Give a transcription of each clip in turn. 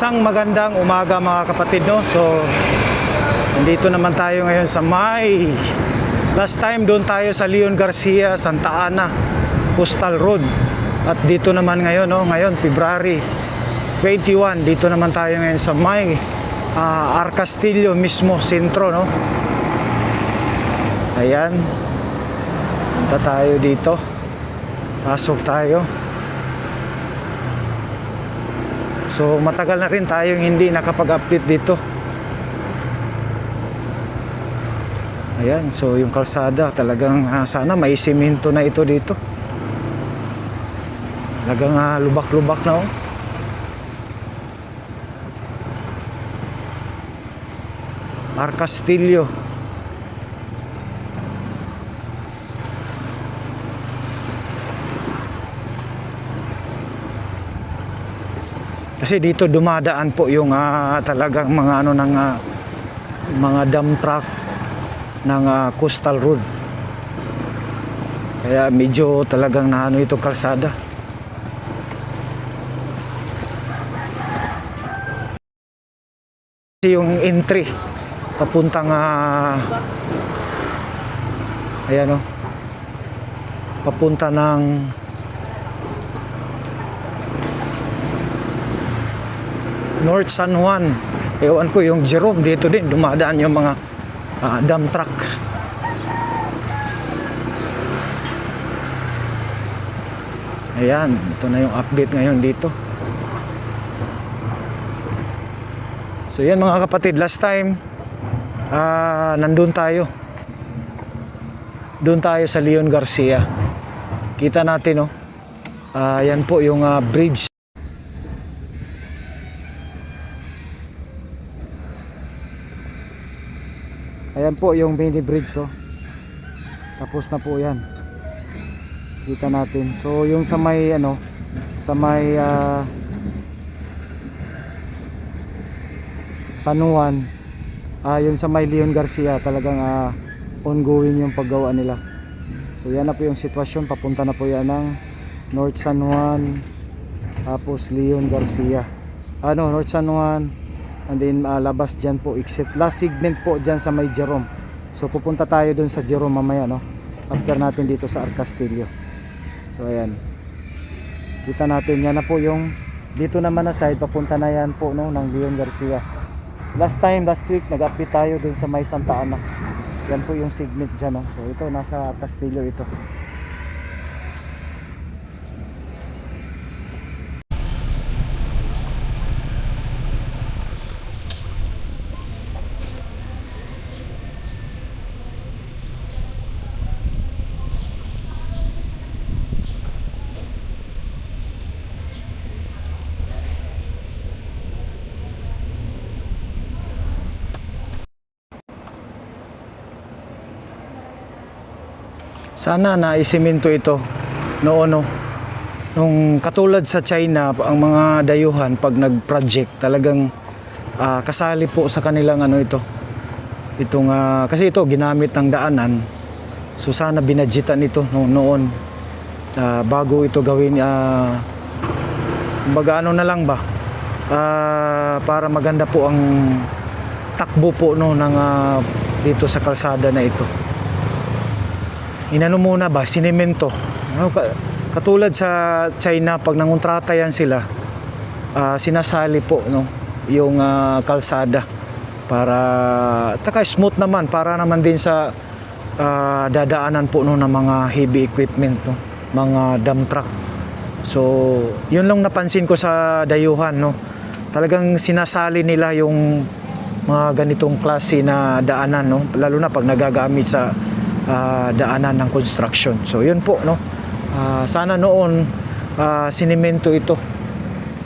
Isang magandang umaga mga kapatid, no? So nandito naman tayo ngayon sa May. Last time doon tayo sa Leon Garcia, Santa Ana, Coastal Road. At dito naman ngayon, no? Ngayon February 21, dito naman tayo ngayon sa May, Arcastillo mismo, sentro, no? Ayan. Punta tayo dito. Pasok tayo. So matagal na rin tayong hindi nakapag-update dito. Ayan, so yung kalsada talagang sana may simento na ito dito. Talagang lubak-lubak na, oh. Arcastillo. Kasi dito dumadaan po yung talagang mga mga dump truck ng Coastal Road. Kaya medyo talagang naano itong kalsada. Kasi yung entry papuntang ayan, oh, papunta ng North San Juan. Ewan ko yung Jerome, dito din dumadaan yung mga dump truck. Ayan, ito na yung update ngayon dito. So yan mga kapatid, last time nandun tayo. Doon tayo sa Leon Garcia. Kita natin, oh. Yan po yung bridge. Ayan po yung mini bridge, oh. Tapos na po yan. Kita natin. So yung sa may sa may San Juan, yung sa may Leon Garcia, talagang ongoing yung paggawa nila. So yan na po yung sitwasyon. Papunta na po yan ng North San Juan, tapos Leon Garcia, North San Juan, and then labas dyan po, exit, last segment po dyan sa may Jerome. So pupunta tayo dun sa Jerome mamaya, no? After natin dito sa Arcastillo. So ayan, kita natin, yan na po yung dito naman na side, papunta na yan po, no, ng Leon Garcia. Last week nag-update tayo dun sa may Santa Ana. Yan po yung segment dyan, no? So ito, nasa Arcastillo ito. Sana na isemento ito noon, no? Nung katulad sa China, ang mga dayuhan pag nag-project talagang kasali po sa kanilang itong kasi ito ginamit ng daanan. So sana binadgetan ito noon bago ito gawin, kumbaga na lang ba, para maganda po ang takbo po, no, ng dito sa kalsada na ito. Inano muna ba, sinemento. Katulad sa China, pag nangontrata yan sila, sinasali po, no, yung kalsada para tsaka smooth naman, para naman din sa dadaanan po, no, ng mga heavy equipment, no, mga dump truck. So yun lang napansin ko sa dayuhan, no, talagang sinasali nila yung mga ganitong klase na daanan, no, lalo na pag nagagamit sa daanan ng construction. So yun po, no, sana noon sinemento ito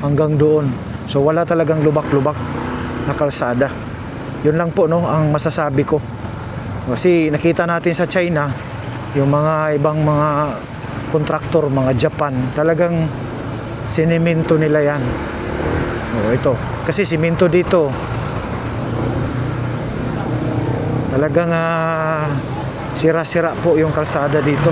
hanggang doon. So wala talagang lubak-lubak na kalsada. Yun lang po, no, ang masasabi ko. Kasi nakita natin sa China, yung mga ibang mga kontraktor, mga Japan, talagang sinemento nila yan. Ito, kasi simento dito talagang sira-sira po yung kalsada dito.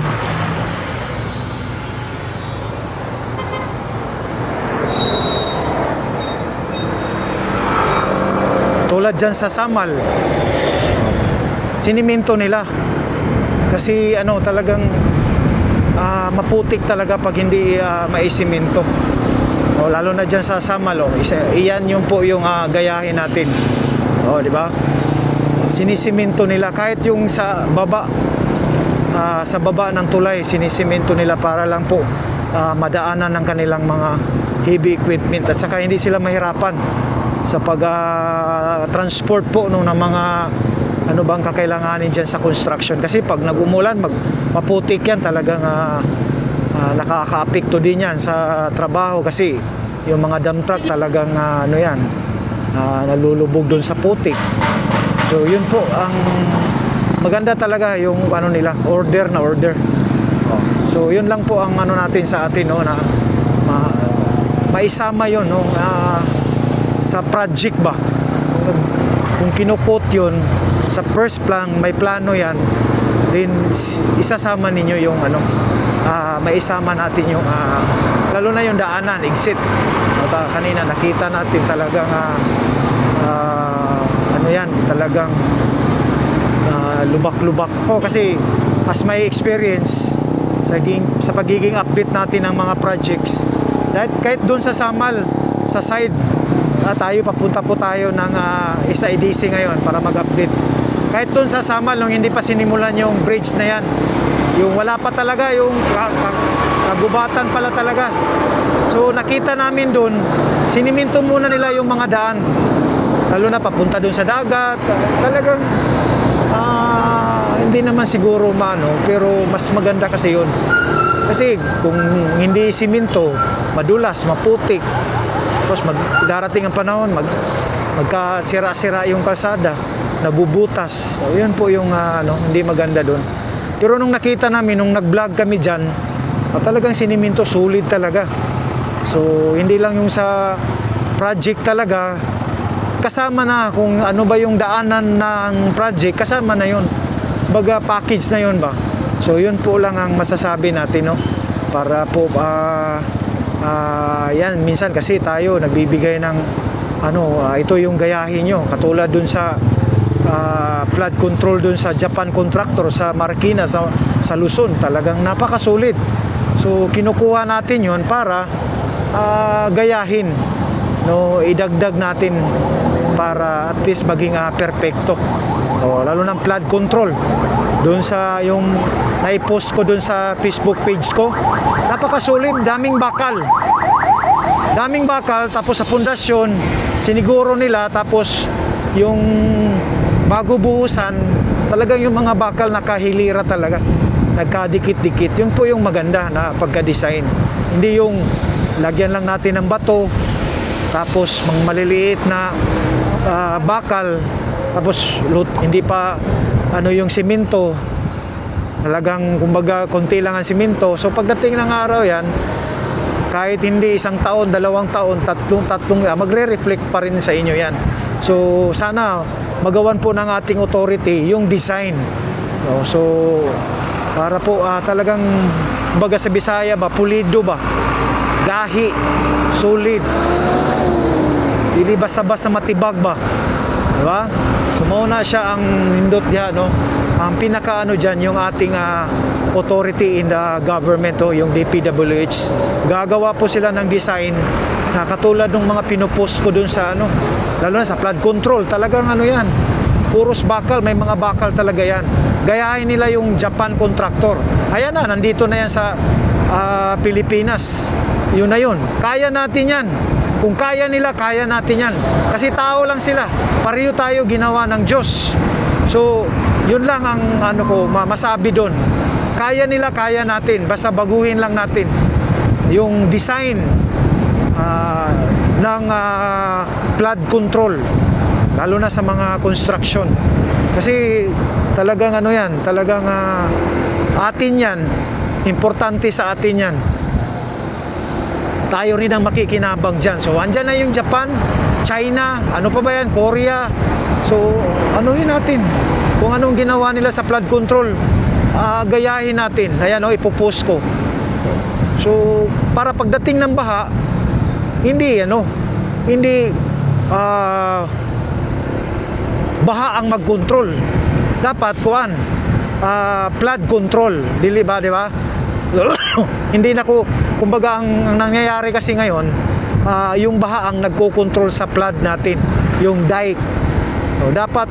Tulad dyan sa Samal, siniminto nila. Kasi talagang maputik talaga pag hindi maisiminto. Lalo na dyan sa Samal, iyan yung po yung gayahin natin. Di ba? Sinisiminto nila kahit yung sa baba ng tulay, sinisiminto nila para lang po madaanan ng kanilang mga heavy equipment at saka hindi sila mahirapan sa pag-transport po ng mga bang kakailanganin dyan sa construction. Kasi pag nag-umulan, maputik yan, talagang nakaka-apekto din yan sa trabaho kasi yung mga dump truck talagang nalulubog doon sa putik. So yun po ang maganda talaga yung nila, order. So yun lang po ang natin sa atin na maisama yun sa project ba. Kung kinukot yun sa first plan, may plano yan, then isasama ninyo yung maisama natin yung lalo na yung daanan, exit. Kanina nakita natin talagang talagang lubak-lubak. Kasi as may experience sa pagiging update natin ng mga projects, kahit doon sa Samal, sa side, papunta po tayo ng SIDC ngayon para mag-update. Kahit doon sa Samal, nung hindi pa sinimulan yung bridge na yan, yung wala pa talaga, yung kagubatan pala talaga. So nakita namin doon, siniminto muna nila yung mga daan, lalo na papunta doon sa dagat. Talagang hindi naman siguro pero mas maganda kasi yun. Kasi kung hindi siminto, madulas, maputik, tapos darating ang panahon, magkasira-sira yung kalsada, nabubutas. So, yun po yung hindi maganda doon. Pero nung nakita namin, nung nag-vlog kami dyan, talagang siniminto, sulit talaga. So hindi lang yung sa project talaga, kasama na kung ano ba yung daanan ng project, kasama na yun. Baga package na yun ba. So yun po lang ang masasabi natin, para po yan, minsan kasi tayo nagbibigay ng ito yung gayahin nyo, katulad dun sa flood control dun sa Japan contractor sa Marikina, sa Luzon, talagang napakasulit. So kinukuha natin yun para gayahin, idagdag natin para at least maging perpekto. Lalo ng flood control doon sa yung naipost ko doon sa Facebook page ko, napakasulit, daming bakal, tapos sa pundasyon siniguro nila, tapos yung bago buhusan, talagang yung mga bakal nakahilira talaga, nagkadikit-dikit. Yun po yung maganda na pagka-design, hindi yung lagyan lang natin ng bato tapos maliliit na bakal, tapos hindi pa yung simento, talagang kumbaga konti lang ang simento. So pagdating ng araw yan, kahit hindi 1 taon, 2 taon, tatlong magre-reflect pa rin sa inyo yan. So sana magawan po ng ating authority yung design, so para po talagang kumbaga sa Bisaya ba, pulido ba, gahi, solid, hindi basta-basta matibag ba, diba? So mauna siya ang hindot diyan, ang pinaka dyan yung ating authority in the government, yung DPWH. Gagawa po sila ng design na katulad ng mga pinupost ko dun sa lalo na sa flood control, talagang yan, puros bakal, may mga bakal talaga yan. Gayahin nila yung Japan contractor. Ayan na, nandito na yan sa Pilipinas. Yun na yun, kaya natin yan. Kung kaya nila, kaya natin yan. Kasi tao lang sila, pareho tayo ginawa ng Diyos. So yun lang ang ko masabi doon. Kaya nila, kaya natin, basta baguhin lang natin yung design ng flood control, lalo na sa mga construction. Kasi talagang yan, talagang atin yan, importante sa atin yan. Tayo rin ang makikinabang dyan. So andyan na yung Japan, China, pa ba yan, Korea. So yun natin, kung anong ginawa nila sa flood control, gayahin natin. Ayan, ipopost ko. So para pagdating ng baha, hindi baha ang mag-control. Dapat kuan flood control, di ba? Hindi na ko, kumbaga ang nangyayari kasi ngayon, yung baha ang nagko-control sa flood natin, yung dike. So, dapat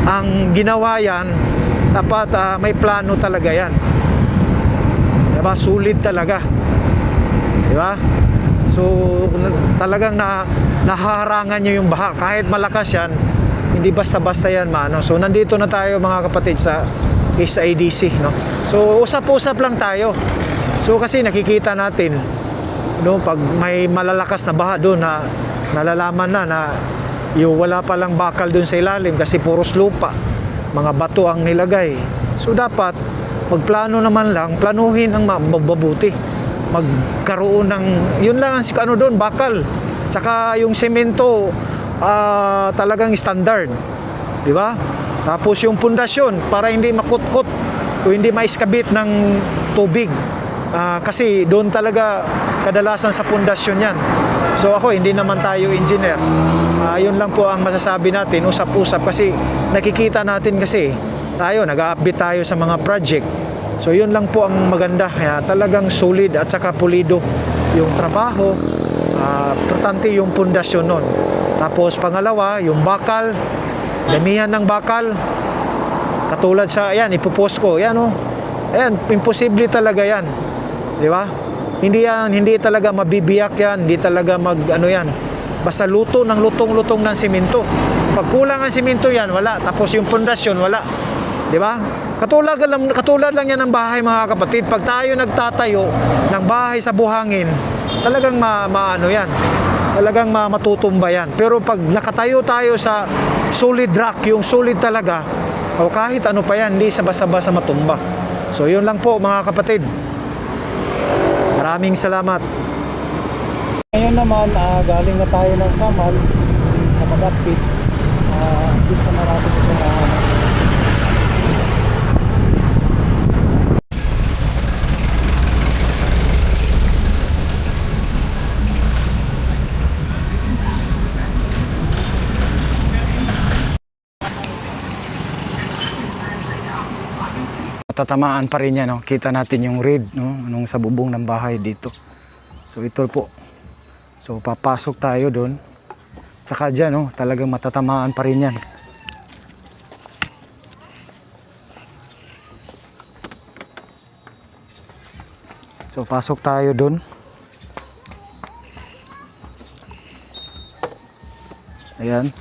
ang ginawa yan, dapat may plano talaga yan. Diba? Sulit talaga. Diba? So talagang nahaharangan nyo yung baha. Kahit malakas yan, hindi basta-basta yan maano. So nandito na tayo mga kapatid sa SIDC, no? So usap-usap lang tayo. So kasi nakikita natin, no, pag may malalakas na baha doon, na nalalaman na yung wala palang bakal doon sa ilalim kasi puros lupa, mga bato ang nilagay. So dapat magplano naman lang, planuhin ang mabuti, magkaroon ng, yun lang ang ano doon, bakal, tsaka yung semento talagang standard, di ba? Tapos yung pundasyon para hindi makutkot o hindi maiskabit ng tubig, kasi doon talaga kadalasan sa pundasyon yan. So ako, hindi naman tayo engineer, yun lang po ang masasabi natin, usap-usap, kasi nakikita natin kasi tayo, nag-update tayo sa mga project. So yun lang po ang maganda, kaya talagang solid at saka pulido yung trabaho. Importante yung pundasyon nun. Tapos pangalawa, yung bakal, damihan ng bakal, katulad sa, ayan, ipopost ko, yan o, ayan, imposible talaga yan, di ba? Hindi talaga mabibiyak yan, hindi talaga ano yan, basta luto ng lutong-lutong ng simento. Pag kulang ang simento yan, wala. Tapos yung pundasyon, wala. Di ba? Katulad lang yan ng bahay mga kapatid. Pag tayo nagtatayo ng bahay sa buhangin, talagang maano yan. Talagang matutumba yan. Pero pag nakatayo tayo sa solid rock, yung solid talaga, o kahit ano pa yan, hindi sa basta-basta matumba. So yun lang po mga kapatid. Maraming salamat. Ngayon naman, galing na tayo ng Samal sa Magapit. Dito na natin ito na tatamaan pa rin yan, no? Kita natin yung red, no? Nung sa bubong ng bahay dito. So ito po. So papasok tayo doon. Tsaka dyan, no? Talagang matatamaan pa rin yan. So pasok tayo doon. Ayan.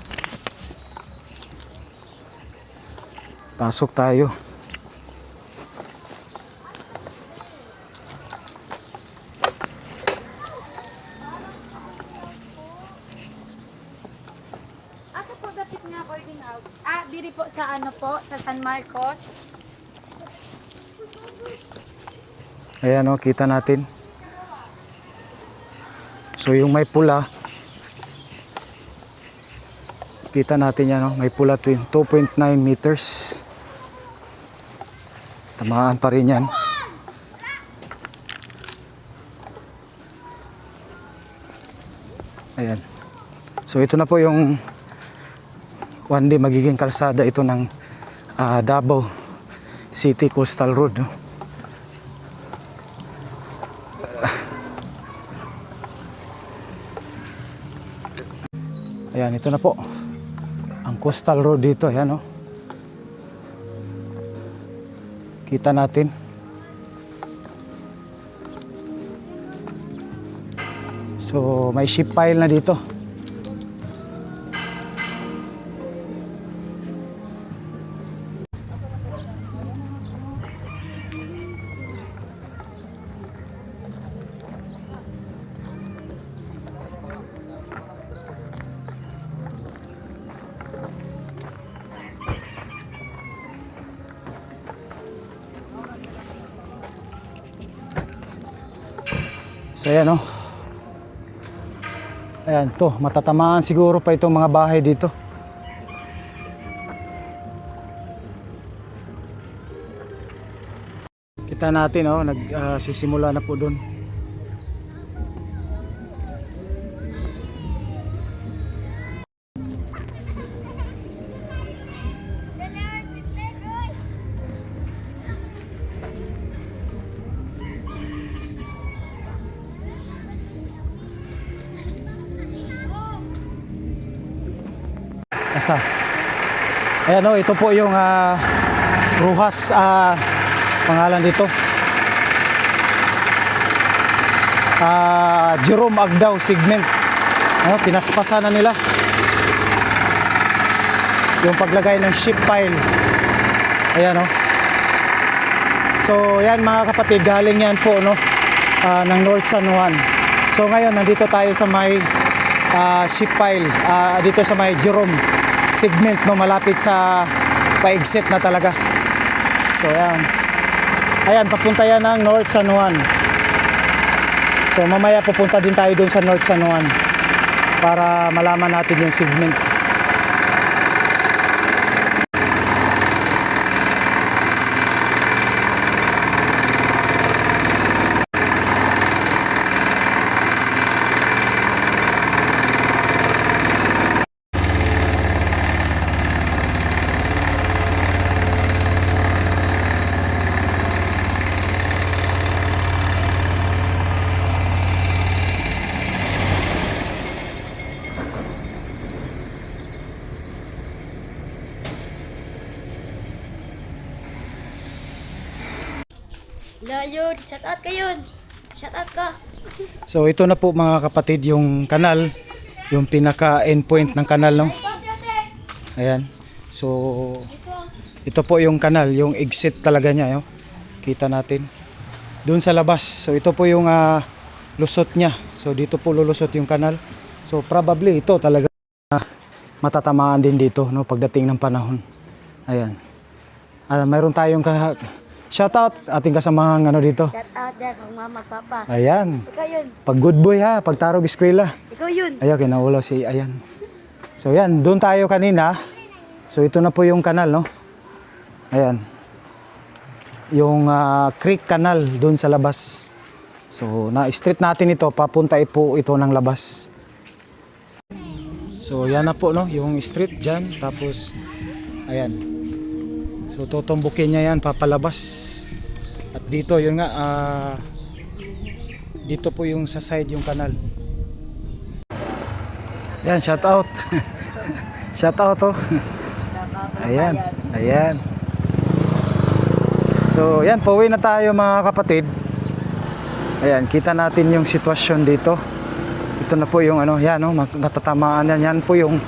Pasok tayo. Diri po sa ano po, sa San Marcos. Ayan o, kita natin. So yung may pula, kita natin yan o, may pula 2.9 meters. Tamaan pa rin yan. Ayan. So ito na po yung one day magiging kalsada ito ng Davao City Coastal Road, no? Ayan, ito na po ang Coastal Road dito. Ayan, no? Kita natin. So may ship pile na dito. So ayan, no? Ayan, to, matatamaan siguro pa itong mga bahay dito. Kita natin, oh, nagsisimula na po doon. Asa? Ayan o, ito po yung Ruhas pangalan dito. Jerome Agdao segment. Ano, pinaspasan na nila yung paglagay ng ship pile. Ayan o. So yan mga kapatid, galing yan po no, ng North San Juan. So ngayon nandito tayo sa may ship pile, dito sa may Jerome segment no, malapit sa pa-exit na talaga. So ayan. Ayan, papunta yan ng North San Juan. So mamaya pupunta din tayo dun sa North San Juan para malaman natin yung segment. Layon, shout out kayo. Shout out ka. So ito na po mga kapatid yung kanal, yung pinaka endpoint ng kanal no. Ayan. So ito po yung kanal, yung exit talaga niya, yo. Kita natin. Doon sa labas. So ito po yung lusot niya. So dito po lulusot yung kanal. So probably ito talaga matatamaan din dito no pagdating ng panahon. Ayan. Mayroon tayong shoutout ating kasamahang ano dito. Shout out dyan sa mama, papa. Ayan. Ikaw yun. Pag good boy ha, pag tarog eskwela. Ikaw yun. Ayaw, kinaulo si ayan. So yan, doon tayo kanina. So ito na po yung kanal, no? Ayan. Yung creek canal doon sa labas. So na-street natin ito, papunta po ito ng labas. So yan na po, no? Yung street dyan. Tapos, ayan. So tutumbukin niya yan, papalabas. At dito, yun nga, dito po yung sa side yung kanal. Yan, shout out. Shout out oh. Ayan, ayan. So yan, pauwi na tayo mga kapatid. Ayan, kita natin yung sitwasyon dito. Ito na po yung ano, yan no, natatamaan yan. Yan po yung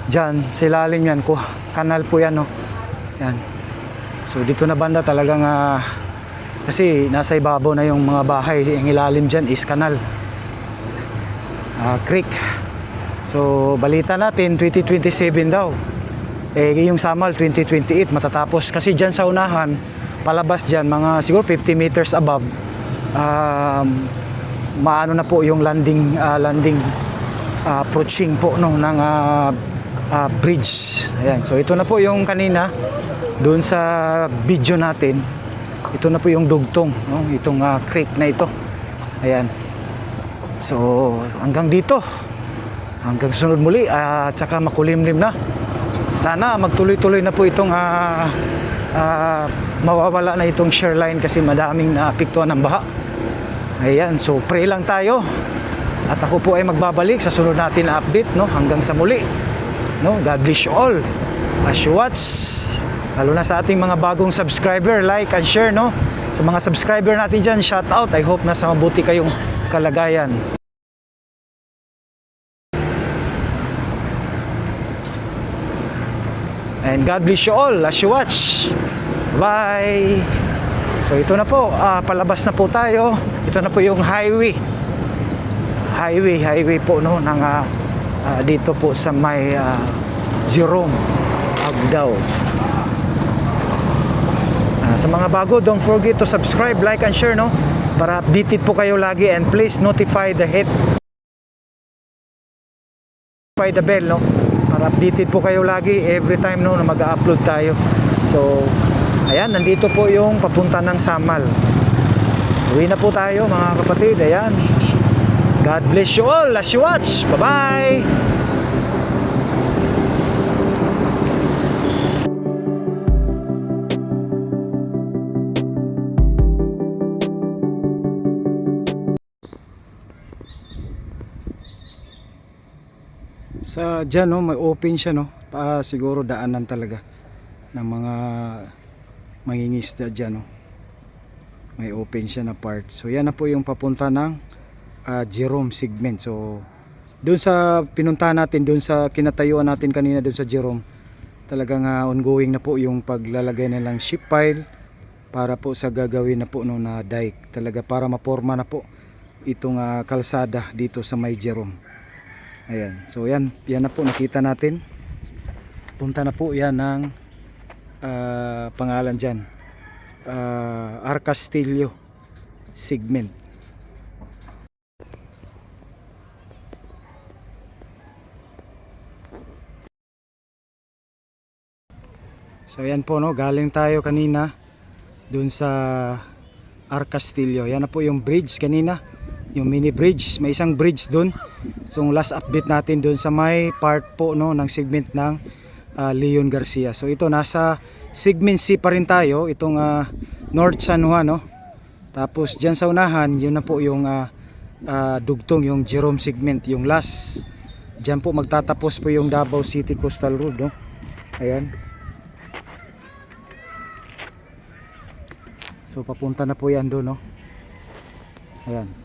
dyan, sa ilalim yan, kanal po yan no. Yan. So dito na banda talagang kasi nasa ibabaw na yung mga bahay. Ang ilalim dyan is kanal, creek. So balita natin 2027 daw. Yung Samal 2028 matatapos. Kasi dyan sa unahan, palabas dyan, mga siguro 50 meters above, maano na po yung landing approaching po no, ng bridge. Ayan. So ito na po yung kanina doon sa video natin. Ito na po yung dugtong no? Itong creek na ito. Ayan. So hanggang dito, hanggang sunod muli, tsaka makulimlim na. Sana magtuloy-tuloy na po itong mawawala na itong shoreline kasi madaming naapektuhan ng baha. Ayan, so pray lang tayo. At ako po ay magbabalik sa sunod natin na update no, hanggang sa muli. No, God bless you all. As you watch, lalo na sa ating mga bagong subscriber, like and share no. Sa mga subscriber natin dyan, shout out. I hope nasa mabuti kayong kalagayan. And God bless you all as you watch. Bye. So ito na po, palabas na po tayo. Ito na po yung highway po no ng dito po sa may Jerome Agdao. Sa mga bago, don't forget to subscribe, like and share no para updated po kayo lagi, and please notify the bell no para updated po kayo lagi every time no na mag-upload tayo. So ayan, nandito po yung papunta ng Samal. Uwi na po tayo mga kapatid. Ayan. God bless you all as you watch. Bye-bye. Sa dyan no, may open siya no. siguro daanan talaga ng mga mangingisda dyan, no? May open siya na part. So yan na po yung papunta ng Jerome segment. So doon sa pinuntahan natin, doon sa kinatayuan natin kanina doon sa Jerome, talagang ongoing na po yung paglalagay nilang ship pile para po sa gagawin na po no, na dike, talaga para maporma na po itong kalsada dito sa may Jerome. Ayan, so yan na po nakita natin. Punta na po yan ng pangalan dyan, Arcastillo segment. So yan po, no, galing tayo kanina dun sa Arcastillo. Yan na po yung bridge kanina, yung mini bridge. May isang bridge dun. So last update natin dun sa may part po, no, ng segment ng Leon Garcia. So ito nasa segment C pa rin tayo, itong North San Juan, no. Tapos dyan sa unahan, yun na po yung dugtong, yung Jerome segment, yung last. Dyan po magtatapos po yung Davao City Coastal Road, no. Ayan. So papunta na po yan doon, no. Ayan.